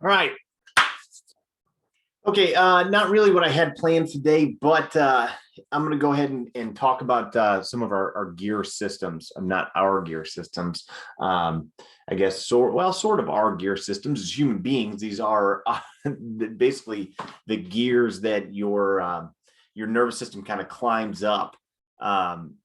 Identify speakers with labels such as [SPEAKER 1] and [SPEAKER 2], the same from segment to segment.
[SPEAKER 1] right. Okay, not really what I had planned today, but I'm going to go ahead and talk about some of our gear systems. Not our gear systems. I guess sort of our gear systems as human beings. These are basically the gears that your nervous system kind of climbs up um,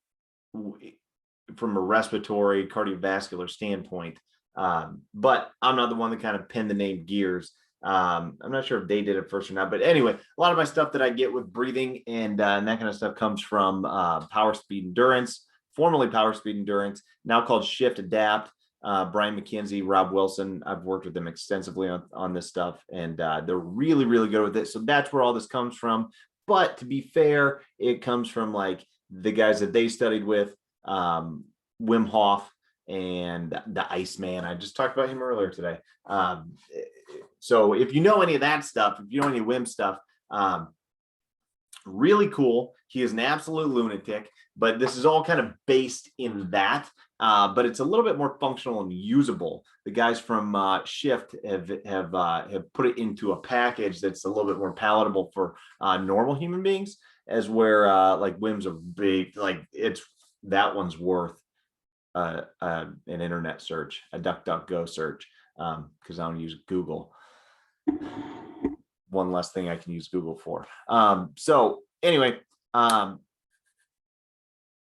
[SPEAKER 1] from a respiratory cardiovascular standpoint. But I'm not the one that kind of penned the name gears. I'm not sure if they did it first or not, but anyway, a lot of my stuff that I get with breathing and that kind of stuff comes from Power Speed Endurance, formerly Power Speed Endurance, now called Shift Adapt. Brian McKenzie, Rob Wilson, I've worked with them extensively on this stuff, and they're really, really good with it. So that's where all this comes from. But to be fair, it comes from like the guys that they studied with, Wim Hof and the Iceman. I just talked about him earlier today. So if you know any of that stuff, if you know any Wim stuff, really cool. He is an absolute lunatic, but this is all kind of based in that. But it's a little bit more functional and usable. The guys from Shift have put it into a package that's a little bit more palatable for normal human beings, as where like Wim's a big, like that one's worth an internet search, a DuckDuckGo search, because I don't use Google. One less thing I can use Google for. So anyway,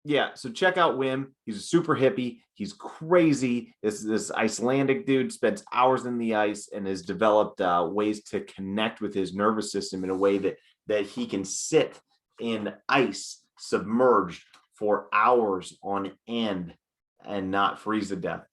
[SPEAKER 1] yeah, so check out Wim. He's a super hippie. He's crazy. This Icelandic dude spends hours in the ice and has developed ways to connect with his nervous system in a way that he can sit in ice submerged for hours on end and not freeze to death.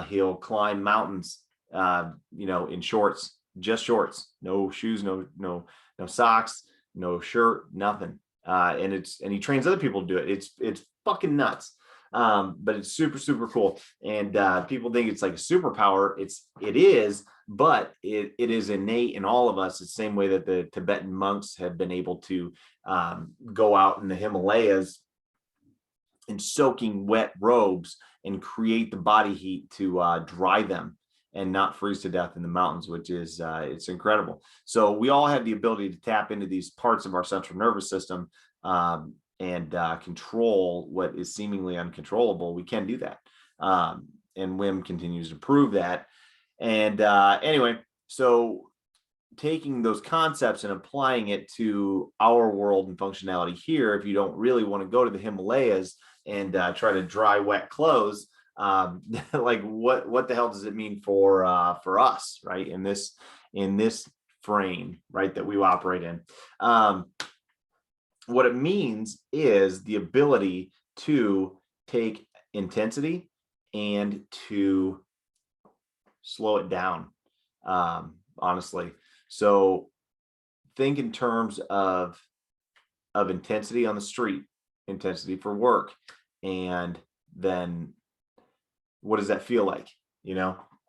[SPEAKER 1] He'll climb mountains, in shorts, just shorts, no shoes, no socks, no shirt, nothing. And he trains other people to do it. It's fucking nuts. But it's super, super cool. And people think it's like a superpower. It is, but it is innate in all of us. It's the same way that the Tibetan monks have been able to go out in the Himalayas in soaking wet robes and create the body heat to dry them and not freeze to death in the mountains, which is it's incredible. So we all have the ability to tap into these parts of our central nervous system and control what is seemingly uncontrollable. We can do that. And Wim continues to prove that. And anyway, so taking those concepts and applying it to our world and functionality here, if you don't really want to go to the Himalayas and try to dry wet clothes, like what the hell does it mean for us, right, in this frame, right, that we operate in? What it means is the ability to take intensity and to slow it down, honestly. So think in terms of intensity on the street, intensity for work, and then what does that feel like?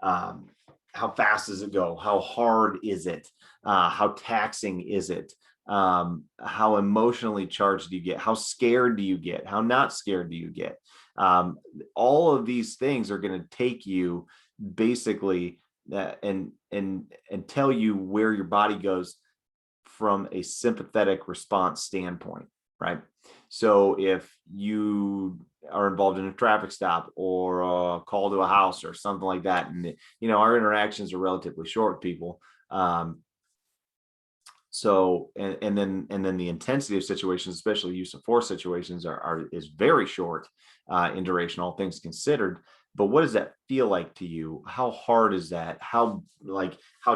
[SPEAKER 1] How fast does it go? How hard is it? How taxing is it? How emotionally charged do you get? How scared do you get? How not scared do you get? All of these things are going to take you basically and tell you where your body goes from a sympathetic response standpoint, right? So if you are involved in a traffic stop or a call to a house or something like that, and our interactions are relatively short, people. So and then the intensity of situations, especially use of force situations, is very short in duration, all things considered. But what does that feel like to you? How hard is that? How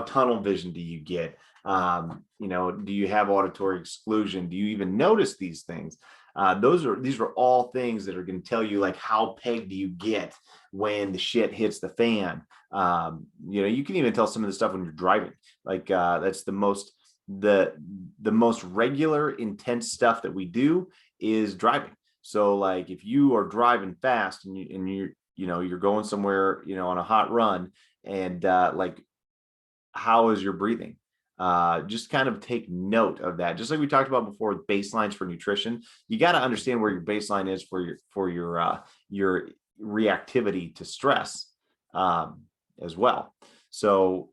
[SPEAKER 1] tunnel vision do you get? Do you have auditory exclusion? Do you even notice these things? These are all things that are going to tell you like how pegged do you get when the shit hits the fan. You can even tell some of the stuff when you're driving. Like that's the most regular intense stuff that we do is driving. So like if you are driving fast and you're going somewhere on a hot run, and like how is your breathing? Just kind of take note of that. Just like we talked about before with baselines for nutrition, you got to understand where your baseline is for your reactivity to stress as well. So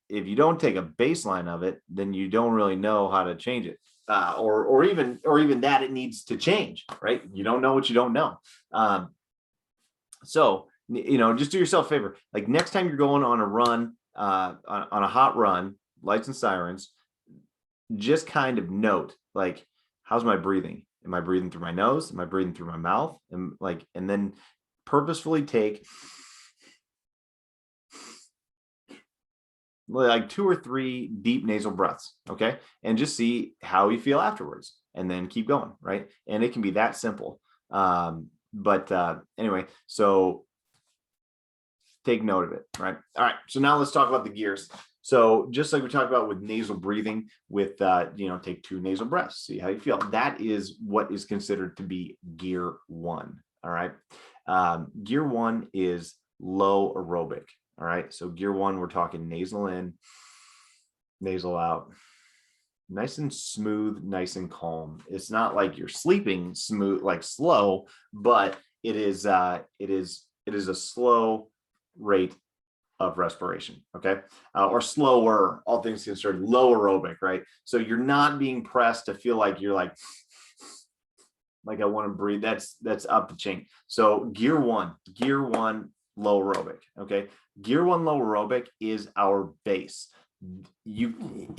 [SPEAKER 1] if you don't take a baseline of it, then you don't really know how to change it. Or even that it needs to change, right? You don't know what you don't know. So, just do yourself a favor. Like next time you're going on a run, on a hot run, lights and sirens, just kind of note, like, how's my breathing? Am I breathing through my nose? Am I breathing through my mouth? And then purposefully take like 2 or 3 deep nasal breaths, okay? And just see how you feel afterwards, and then keep going, right? And it can be that simple. Anyway, so take note of it, right? All right, so now let's talk about the gears. So just like we talked about with nasal breathing, with take 2 nasal breaths, see how you feel. That is what is considered to be gear 1. All right. Gear 1 is low aerobic. All right. So gear 1, we're talking nasal in, nasal out, nice and smooth, nice and calm. It's not like you're sleeping smooth, like slow, but it is a slow rate of respiration, okay? Or slower, all things considered, low aerobic, right? So you're not being pressed to feel like you're like I want to breathe. That's up the chain. So gear 1, low aerobic, okay? Gear 1 low aerobic is our base. You'd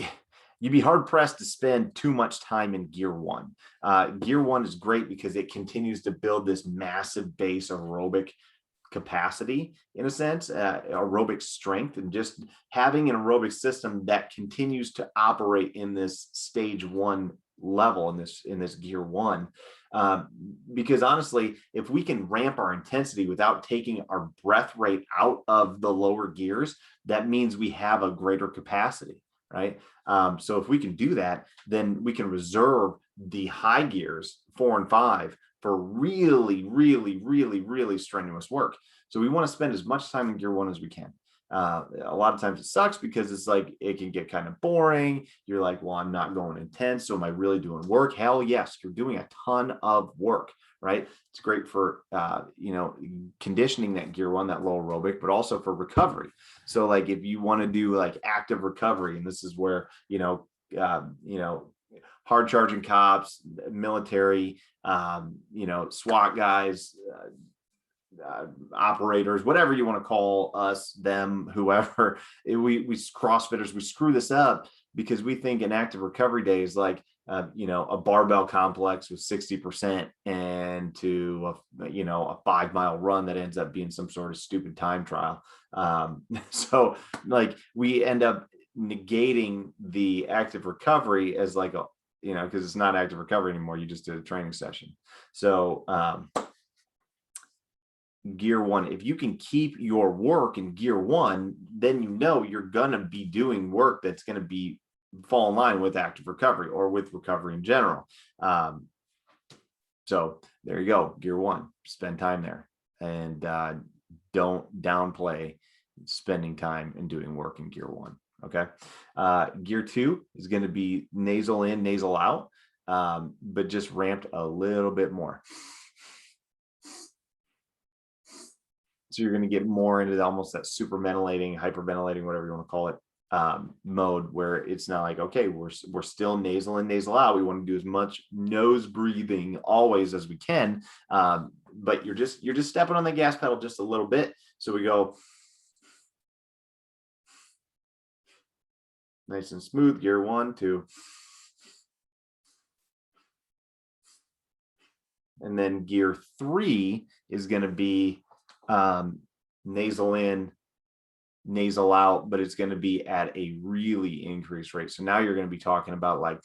[SPEAKER 1] be hard pressed to spend too much time in gear 1. Gear 1 is great because it continues to build this massive base of aerobic capacity, in a sense, aerobic strength, and just having an aerobic system that continues to operate in this stage 1 level, in this gear 1. Because honestly, if we can ramp our intensity without taking our breath rate out of the lower gears, that means we have a greater capacity, right? So if we can do that, then we can reserve the high gears 4 and 5 for really, really, really, really strenuous work. So we want to spend as much time in gear 1 as we can. A lot of times it sucks because it's like it can get kind of boring. You're like, well, I'm not going intense, so am I really doing work? Hell yes, you're doing a ton of work, right? It's great for conditioning that gear 1, that low aerobic, but also for recovery. So like if you want to do like active recovery, and this is where hard charging cops, military, SWAT guys, operators, whatever you want to call us, them, whoever, we CrossFitters, we screw this up because we think an active recovery day is like a barbell complex with 60% and to a 5-mile run that ends up being some sort of stupid time trial. So like we end up negating the active recovery as like a because it's not active recovery anymore. You just did a training session. So gear 1, if you can keep your work in gear 1, then you're going to be doing work that's going to be fall in line with active recovery or with recovery in general. So there you go. Gear 1, spend time there, and don't downplay spending time and doing work in gear 1. Okay. Gear 2 is going to be nasal in, nasal out, but just ramped a little bit more. So you're going to get more into almost that superventilating, hyperventilating, whatever you want to call it, mode, where it's not like, okay, we're still nasal in, nasal out. We want to do as much nose breathing always as we can, but you're just stepping on the gas pedal just a little bit. So we go nice and smooth, gear 1, 2. And then gear 3 is going to be nasal in, nasal out, but it's going to be at a really increased rate. So now you're going to be talking about like,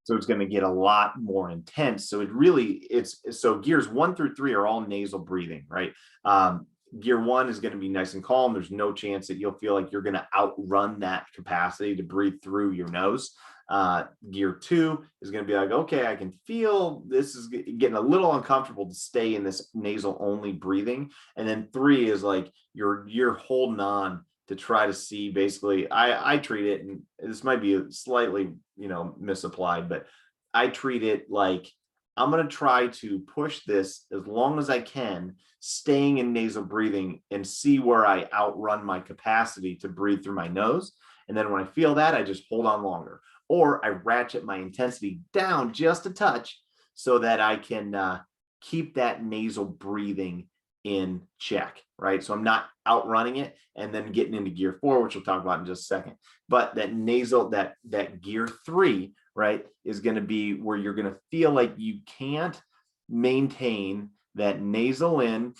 [SPEAKER 1] so it's going to get a lot more intense. So so gears 1 through 3 are all nasal breathing, right? Gear 1 is going to be nice and calm. There's no chance that you'll feel like you're going to outrun that capacity to breathe through your nose. Gear 2 is going to be like, okay, I can feel this is getting a little uncomfortable to stay in this nasal only breathing. And then 3 is like you're holding on to try to see, basically, I treat it, and this might be slightly misapplied, but I treat it like I'm going to try to push this as long as I can, staying in nasal breathing, and see where I outrun my capacity to breathe through my nose. And then when I feel that, I just hold on longer, or I ratchet my intensity down just a touch so that I can keep that nasal breathing in check, right? So I'm not outrunning it and then getting into gear 4, which we'll talk about in just a second. But that nasal, that gear 3, right, is going to be where you're going to feel like you can't maintain that nasal in,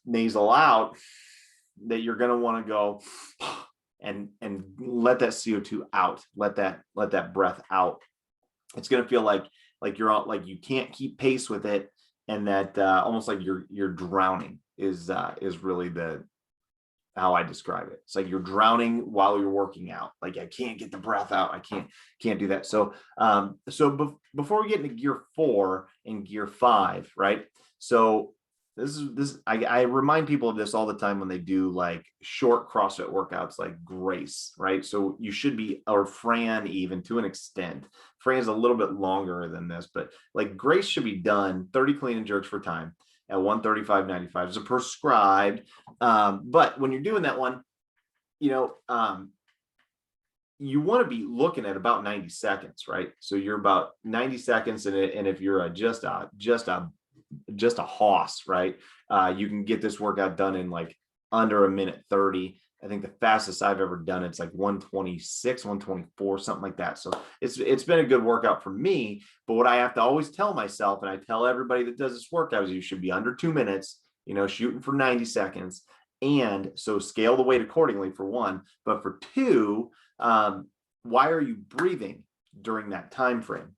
[SPEAKER 1] nasal out, that you're going to want to go and let that CO2 out, let that breath out. It's going to feel like you're out, like you can't keep pace with it, and that almost like you're drowning is really how I describe it. It's like you're drowning while you're working out. Like, I can't get the breath out. I can't do that. So before we get into gear 4 and gear 5, right? So I remind people of this all the time when they do like short CrossFit workouts like Grace, right? So you should be, or Fran, even to an extent. Fran is a little bit longer than this, but like Grace should be done 30 clean and jerks for time at 135.95 is a prescribed. But when you're doing that one, you want to be looking at about 90 seconds, right? So you're about 90 seconds, and if you're just a hoss, right? You can get this workout done in like under a minute 30. I think the fastest I've ever done it's like 126, 124, something like that. So it's been a good workout for me. But what I have to always tell myself, and I tell everybody that does this workout, is you should be under 2 minutes, shooting for 90 seconds. And so scale the weight accordingly, for one. But for two, why are you breathing during that time frame?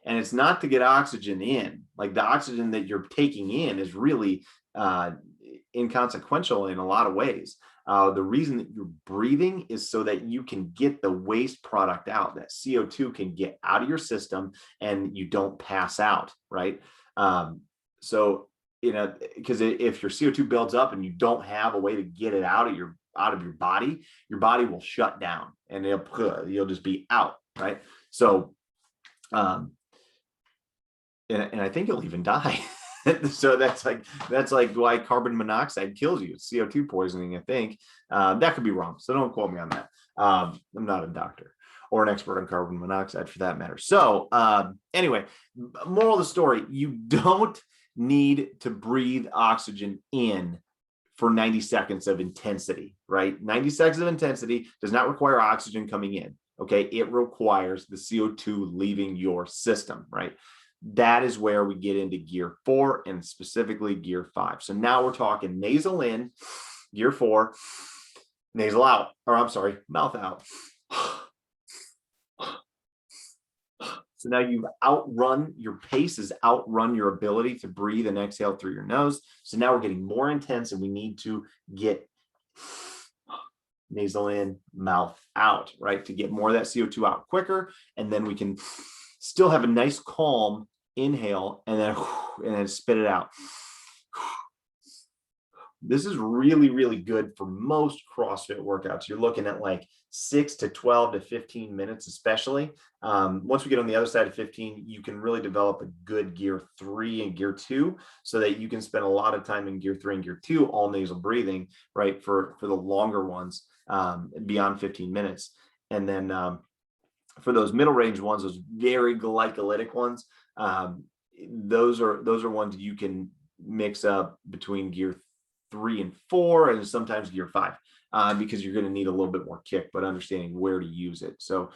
[SPEAKER 1] And it's not to get oxygen in. Like, the oxygen that you're taking in is really inconsequential in a lot of ways. The reason that you're breathing is so that you can get the waste product out, that CO2 can get out of your system and you don't pass out, right? Because if your CO2 builds up and you don't have a way to get it out of your body will shut down and you'll just be out, right? So and I think you'll even die. So that's like why carbon monoxide kills you. It's CO2 poisoning, I think. That could be wrong, so don't quote me on that. I'm not a doctor or an expert on carbon monoxide for that matter. So anyway, moral of the story, you don't need to breathe oxygen in for 90 seconds of intensity, right? 90 seconds of intensity does not require oxygen coming in, okay? It requires the CO2 leaving your system, right? That is where we get into gear 4 and specifically gear 5. So now we're talking nasal in, gear 4, nasal out, or I'm sorry, mouth out. So now you've outrun, your pace has outrun your ability to breathe and exhale through your nose. So now we're getting more intense and we need to get nasal in, mouth out, right? To get more of that CO2 out quicker. And then we can still have a nice calm inhale and then spit it out. This is really, really good for most CrossFit workouts. You're looking at like 6 to 12 to 15 minutes, especially. Once we get on the other side of 15, you can really develop a good gear 3 and gear 2 so that you can spend a lot of time in gear 3 and gear 2, all nasal breathing, right? For the longer ones, beyond 15 minutes. And then for those middle range ones, those very glycolytic ones, those are ones you can mix up between gear 3 and 4 and sometimes gear 5, because you're going to need a little bit more kick, but understanding where to use it. So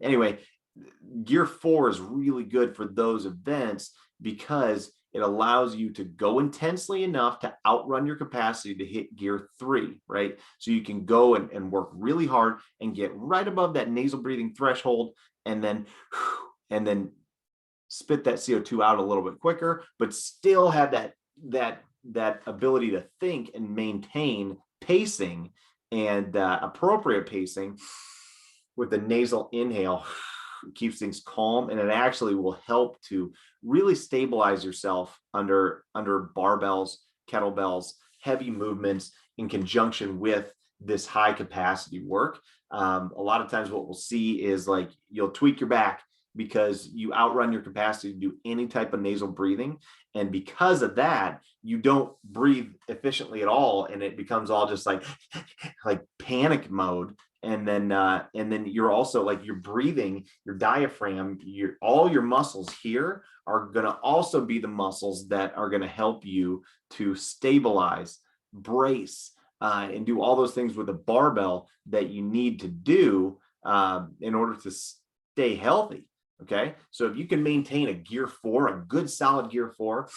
[SPEAKER 1] anyway, gear 4 is really good for those events because it allows you to go intensely enough to outrun your capacity to hit gear 3, right? So you can go and work really hard and get right above that nasal breathing threshold, and then spit that CO2 out a little bit quicker, but still have that ability to think and maintain pacing and appropriate pacing with the nasal inhale. Keeps things calm, and it actually will help to really stabilize yourself under barbells, kettlebells, heavy movements in conjunction with this high capacity work. A lot of times what we'll see is like you'll tweak your back because you outrun your capacity to do any type of nasal breathing. And because of that, you don't breathe efficiently at all. And it becomes all just like panic mode. And then you're also like, you're breathing, your diaphragm, all your muscles here are going to also be the muscles that are going to help you to stabilize, brace, and do all those things with a barbell that you need to do in order to stay healthy. Okay. So if you can maintain a gear 4, a good solid gear 4,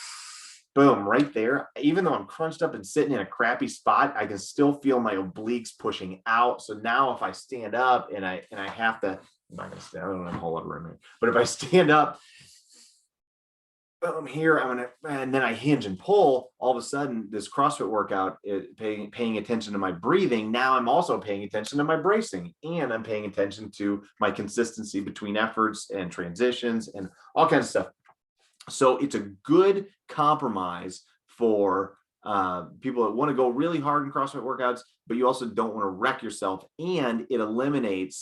[SPEAKER 1] boom, right there. Even though I'm crunched up and sitting in a crappy spot, I can still feel my obliques pushing out. So now if I stand up and I have to, I'm not gonna stand, I don't have a whole lot of room here, but if I stand up, boom, here, and then I hinge and pull, all of a sudden this CrossFit workout, paying attention to my breathing. Now I'm also paying attention to my bracing, and I'm paying attention to my consistency between efforts and transitions and all kinds of stuff. So it's a good compromise for people that want to go really hard in CrossFit workouts, but you also don't want to wreck yourself. And it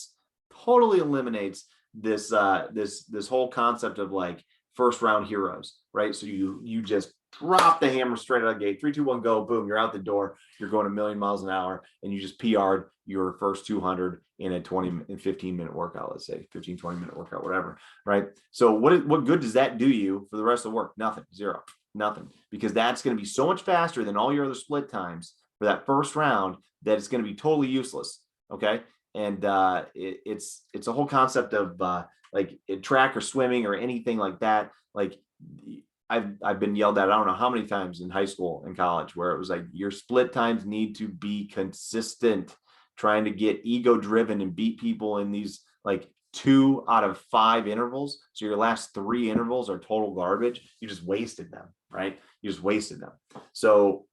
[SPEAKER 1] totally eliminates this whole concept of like first round heroes, right? So you just drop the hammer straight out of the gate, 3, 2, 1, go, boom, you're out the door, you're going a million miles an hour, and you just PR'd your first 200 in a 15-minute workout, let's say 15, 20-minute workout, whatever, right? So what good does that do you for the rest of the work? Nothing, zero, nothing, because that's going to be so much faster than all your other split times for that first round that it's going to be totally useless, okay? And it's a whole concept of like track or swimming or anything like that. Like I've been yelled at, I don't know how many times in high school and college, where it was like, your split times need to be consistent. Trying to get ego driven and beat people in these like 2 out of 5 intervals. So your last 3 intervals are total garbage. You just wasted them, right? You just wasted them. So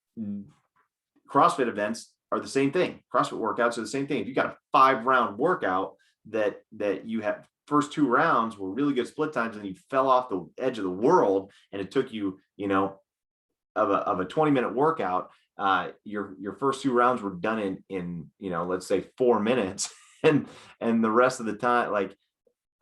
[SPEAKER 1] CrossFit events are the same thing. CrossFit workouts are the same thing. If you got a 5-round workout that you have, first 2 rounds were really good split times, and you fell off the edge of the world, and it took you, of a 20-minute workout, your first 2 rounds were done in let's say 4 minutes, and the rest of the time, like,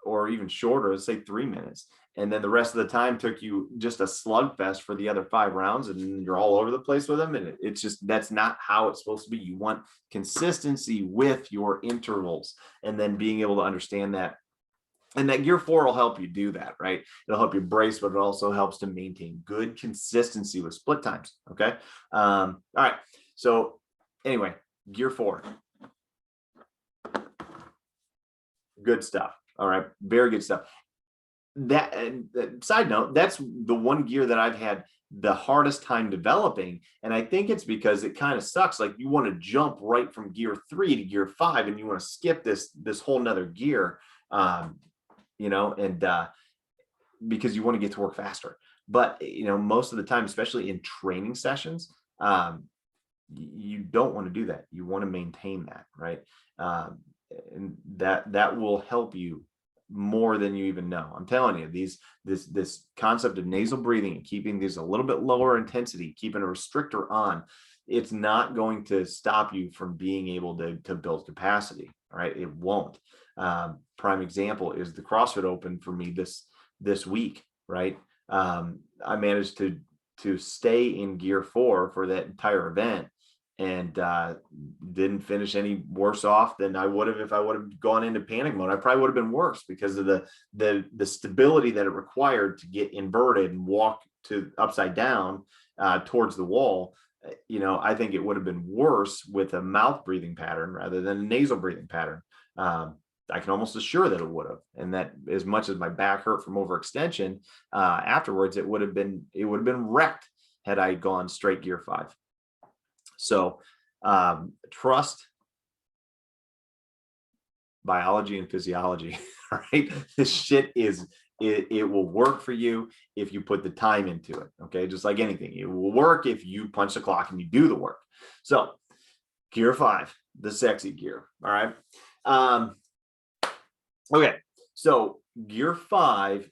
[SPEAKER 1] or even shorter, let's say 3 minutes, and then the rest of the time took you just a slugfest for the other 5 rounds, and you're all over the place with them. And it's just, that's not how it's supposed to be. You want consistency with your intervals, and then being able to understand that. And that gear 4 will help you do that, right? It'll help you brace, but it also helps to maintain good consistency with split times. Okay. All right. So anyway, gear 4, good stuff. All right. Very good stuff. That side note, that's the one gear that I've had the hardest time developing. And I think it's because it kind of sucks. Like, you want to jump right from gear 3 to gear 5, and you want to skip this whole nother gear. And because you want to get to work faster. But, most of the time, especially in training sessions, you don't want to do that. You want to maintain that, right? And that will help you more than you even know. I'm telling you, this concept of nasal breathing and keeping these a little bit lower intensity, keeping a restrictor on, it's not going to stop you from being able to build capacity. All right, it won't. Prime example is the CrossFit Open for me this week, right? I managed to stay in gear 4 for that entire event, and didn't finish any worse off than I would have if I would have gone into panic mode. I probably would have been worse because of the stability that it required to get inverted and walk to upside down towards the wall. I think it would have been worse with a mouth breathing pattern rather than a nasal breathing pattern. I can almost assure that it would have, and that as much as my back hurt from overextension, afterwards it would have been wrecked had I gone straight gear 5. So trust biology and physiology, right? This shit it will work for you if you put the time into it. Okay, just like anything, it will work if you punch the clock and you do the work. So gear 5, the sexy gear. All right. Okay, so gear 5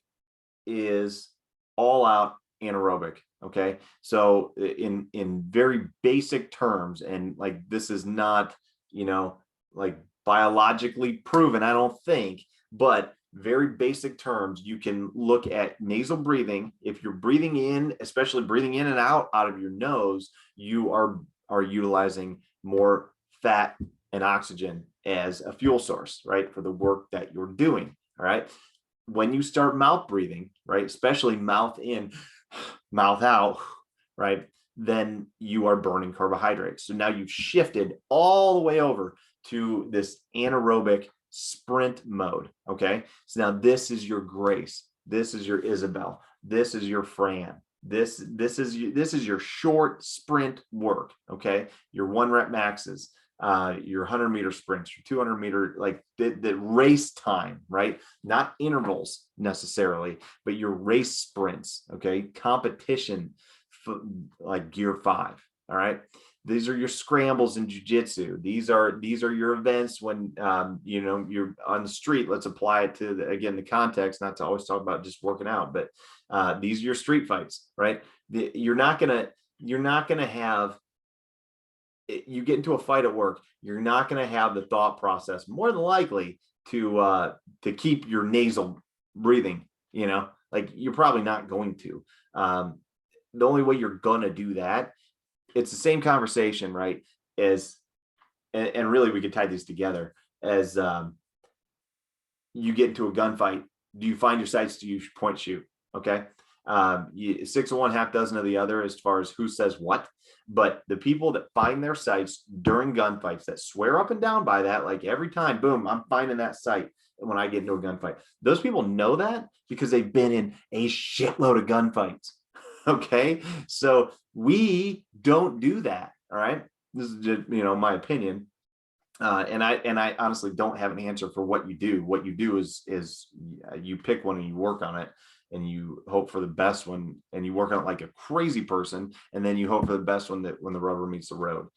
[SPEAKER 1] is all out anaerobic. Okay, so in very basic terms, and like, this is not like biologically proven, I don't think, but very basic terms, you can look at nasal breathing. If you're breathing in, especially breathing in and out of your nose, you are utilizing more fat and oxygen as a fuel source, right, for the work that you're doing. All right. When you start mouth breathing, right, especially mouth in, mouth out, right, then you are burning carbohydrates. So now you've shifted all the way over to this anaerobic sprint mode. Okay. So now this is your Grace. This is your Isabel. This is your Fran. This is your short sprint work. Okay. Your 1 rep maxes, your 100-meter sprints, your 200-meter, like the race time, right? Not intervals necessarily, but your race sprints. Okay. Competition, like gear 5. All right. These are your scrambles in jiu-jitsu. These are your events when you're on the street. Let's apply it to again the context, not to always talk about just working out, but these are your street fights, right? You're not gonna have, you get into a fight at work, you're not gonna have the thought process more than likely to keep your nasal breathing. Like you're probably not going to. The only way you're gonna do that, it's the same conversation, right? And really we could tie these together as you get into a gunfight. Do you find your sights? Do you point shoot? Okay. 6 of one, half dozen of the other, as far as who says what. But the people that find their sights during gunfights, that swear up and down by that, like every time, boom, I'm finding that sight when I get into a gunfight. Those people know that because they've been in a shitload of gunfights. Okay. So we don't do that. All right. This is just, my opinion. And I honestly don't have an answer for what you do. What you do is you pick one and you work on it, and you hope for the best one, and you work on it like a crazy person, and then you hope for the best one that when the rubber meets the road.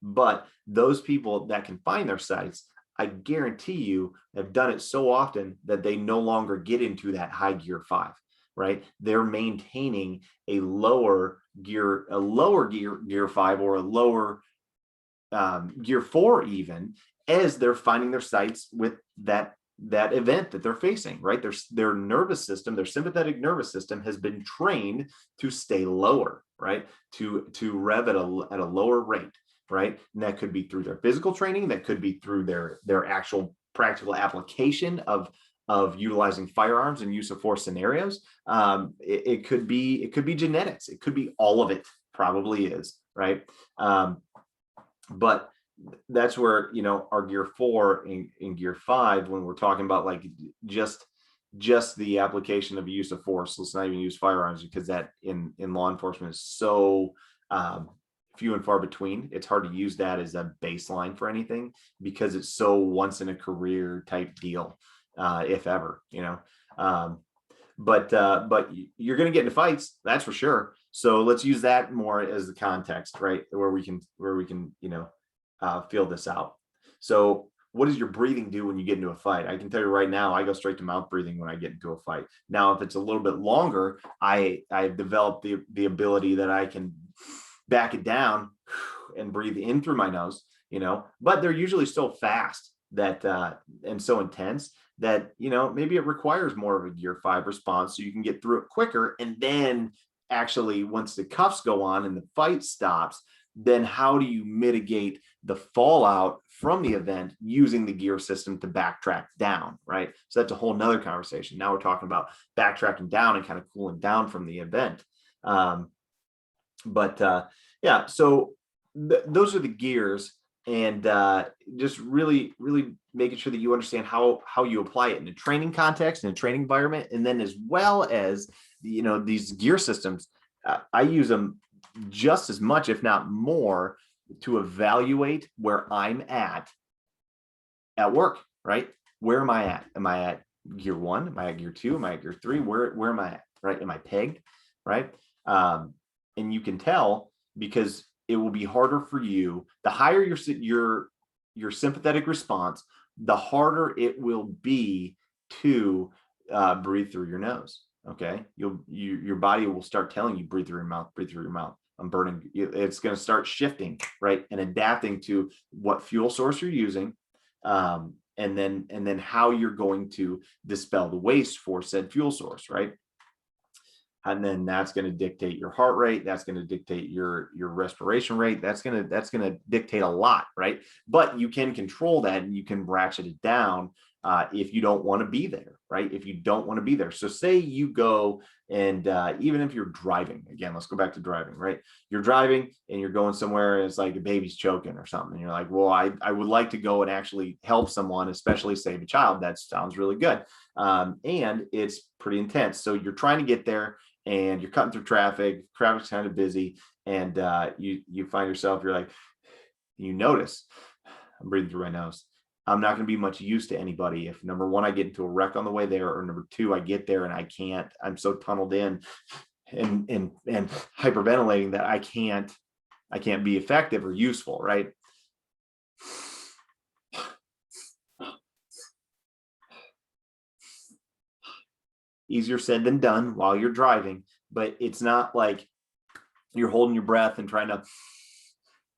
[SPEAKER 1] But those people that can find their sights, I guarantee you, have done it so often that they no longer get into that high gear 5. Right? They're maintaining a lower gear 5, or a lower gear 4 even, as they're finding their sights with that event that they're facing. Right? Their nervous system, their sympathetic nervous system, has been trained to stay lower, right? To rev at a lower rate, right? And that could be through their physical training, that could be through their actual practical application of utilizing firearms and use of force scenarios. It could be genetics. It could be all of it. Probably is, right? But that's where our gear 4 in gear 5, when we're talking about like just the application of use of force. Let's not even use firearms, because that in law enforcement is so few and far between. It's hard to use that as a baseline for anything, because it's so once in a career type deal. If ever, but you're going to get into fights, that's for sure. So let's use that more as the context, right? Where we can feel this out. So what does your breathing do when you get into a fight? I can tell you right now, I go straight to mouth breathing when I get into a fight. Now, if it's a little bit longer, I've developed the ability that I can back it down and breathe in through my nose, but they're usually so fast that and so intense that maybe it requires more of a gear 5 response, so you can get through it quicker. And then actually, once the cuffs go on and the fight stops, then how do you mitigate the fallout from the event using the gear system to backtrack down, right? So that's a whole nother conversation. Now we're talking about backtracking down and kind of cooling down from the event. Yeah, so those are the gears. And just really making sure that you understand how you apply it in a training context, in a training environment, and then as well as these gear systems, I use them just as much, if not more, to evaluate where I'm at work. Right? Where am I at? Am I at gear 1? Am I at gear 2? Am I at gear 3? Where am I at? Right? Am I pegged? Right? And you can tell, because it will be harder for you. The higher your sympathetic response, the harder it will be to breathe through your nose. Okay, your body will start telling you, breathe through your mouth, breathe through your mouth. I'm burning. It's going to start shifting, right, and adapting to what fuel source you're using, and then how you're going to dispel the waste for said fuel source, right? And then that's going to dictate your heart rate. That's going to dictate your respiration rate. That's going to dictate a lot, right? But you can control that, and you can ratchet it down if you don't want to be there, right? If you don't want to be there. So say you go and even if you're driving, again, let's go back to driving, right? You're driving and you're going somewhere and it's like a baby's choking or something. And you're like, well, I would like to go and actually help someone, especially save a child. That sounds really good. And it's pretty intense. So you're trying to get there, and you're cutting through traffic. Traffic's kind of busy, and you find yourself, you're like, you notice, I'm breathing through my nose. I'm not going to be much use to anybody if, number one, I get into a wreck on the way there, or number two, I get there and I'm so tunneled in and hyperventilating that I can't be effective or useful, right? Easier said than done while you're driving, but it's not like you're holding your breath and trying to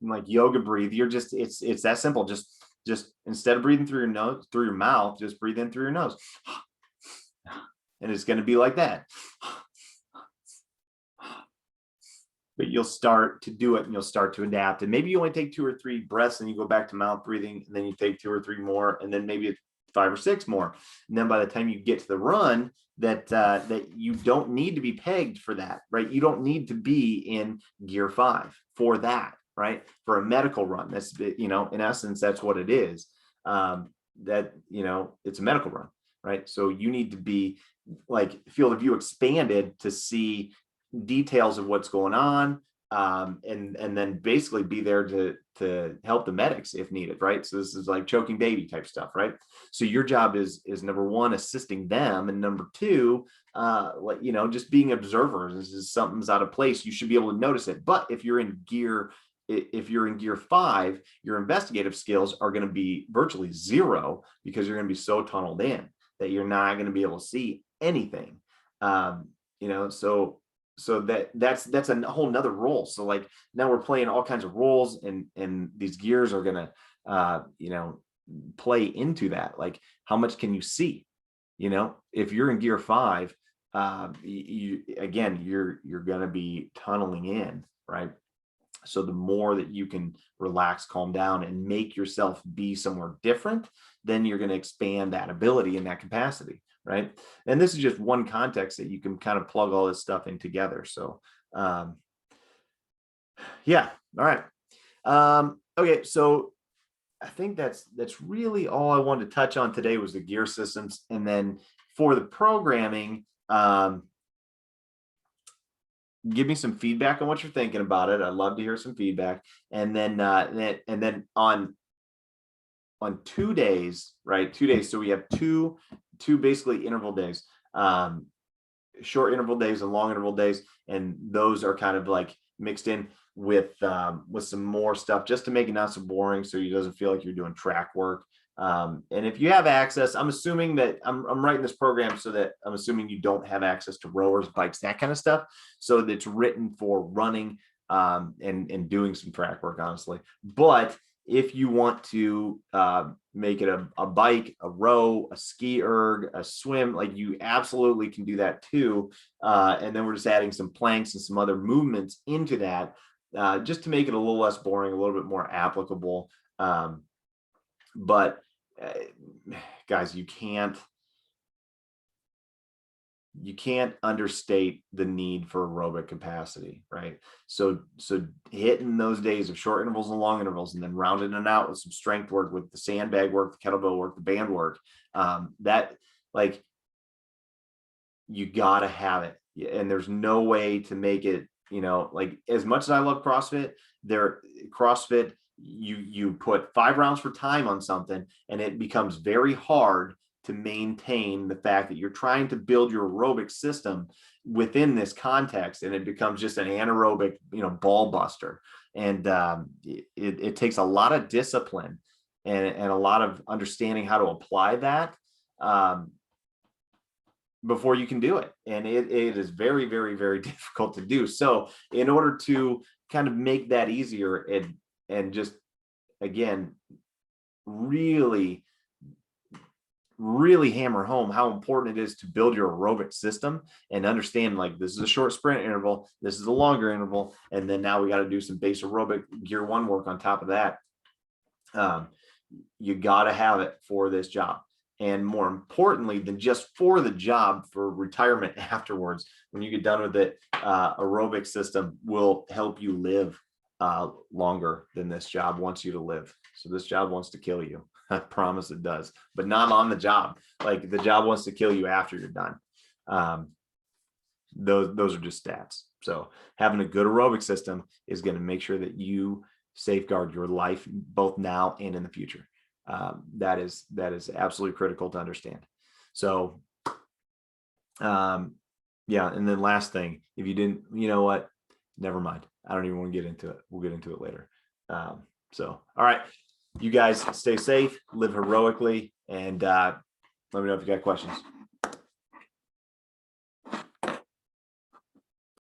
[SPEAKER 1] like yoga breathe. You're just, it's that simple. Just instead of breathing through your nose, through your mouth, just breathe in through your nose. And it's going to be like that. But you'll start to do it, and you'll start to adapt. And maybe you only take 2 or 3 breaths and you go back to mouth breathing, and then you take 2 or 3 more, and then maybe 5 or 6 more. And then by the time you get to the run, that you don't need to be pegged for that, right? You don't need to be in gear 5 for that, right? For a medical run. That's, in essence, that's what it is. That, it's a medical run, right? So you need to be like field of view expanded to see details of what's going on, and then basically be there to help the medics if needed, right? So this is like choking baby type stuff, right? So your job is number one, assisting them, and number two, just being observers. This is something's out of place, you should be able to notice it. But if you're in gear 5, your investigative skills are going to be virtually zero, because you're going to be so tunneled in that you're not going to be able to see anything. So that's a whole nother role. So like now we're playing all kinds of roles, and these gears are gonna play into that. Like, how much can you see? If you're in gear 5, you're gonna be tunneling in, right? So the more that you can relax, calm down, and make yourself be somewhere different, then you're going to expand that ability and that capacity, right? And this is just one context that you can kind of plug all this stuff in together. So, yeah. All right. Okay. So I think that's really all I wanted to touch on today was the gear systems. And then for the programming, give me some feedback on what you're thinking about it. I'd love to hear some feedback. And then on 2 days, right? 2 days. So we have two basically interval days, short interval days and long interval days. And those are kind of like mixed in with some more stuff, just to make it not so boring, so it doesn't feel like you're doing track work. And if you have access, I'm assuming that I'm writing this program so that I'm assuming you don't have access to rowers, bikes, that kind of stuff. So that's written for running and doing some track work, honestly. But if you want to make it a bike, a row, a ski erg, a swim, like you absolutely can do that too. And then we're just adding some planks and some other movements into that, just to make it a little less boring, a little bit more applicable. But guys, you can't understate the need for aerobic capacity, right? So hitting those days of short intervals and long intervals, and then rounding it out with some strength work, with the sandbag work, the kettlebell work, the band work, that, like, you gotta have it. And there's no way to make it, like, as much as I love CrossFit, you put 5 rounds for time on something, and it becomes very hard to maintain the fact that you're trying to build your aerobic system within this context, and it becomes just an anaerobic, ball buster. And it takes a lot of discipline and a lot of understanding how to apply that before you can do it. And it is very, very, very difficult to do. So in order to kind of make that easier and just, again, really really hammer home how important it is to build your aerobic system and understand, like, this is a short sprint interval, this is a longer interval, and then now we got to do some base aerobic gear one work on top of that. You got to have it for this job. And more importantly than just for the job, for retirement afterwards, when you get done with it, aerobic system will help you live longer than this job wants you to live. So this job wants to kill you. I promise it does, but not on the job. Like, the job wants to kill you after you're done. Those are just stats. So having a good aerobic system is going to make sure that you safeguard your life both now and in the future. That is absolutely critical to understand. So, yeah. And then last thing, if you didn't, you know what, never mind. I don't even want to get into it. We'll get into it later. So, all right, you guys stay safe, live heroically, and let me know if you got questions.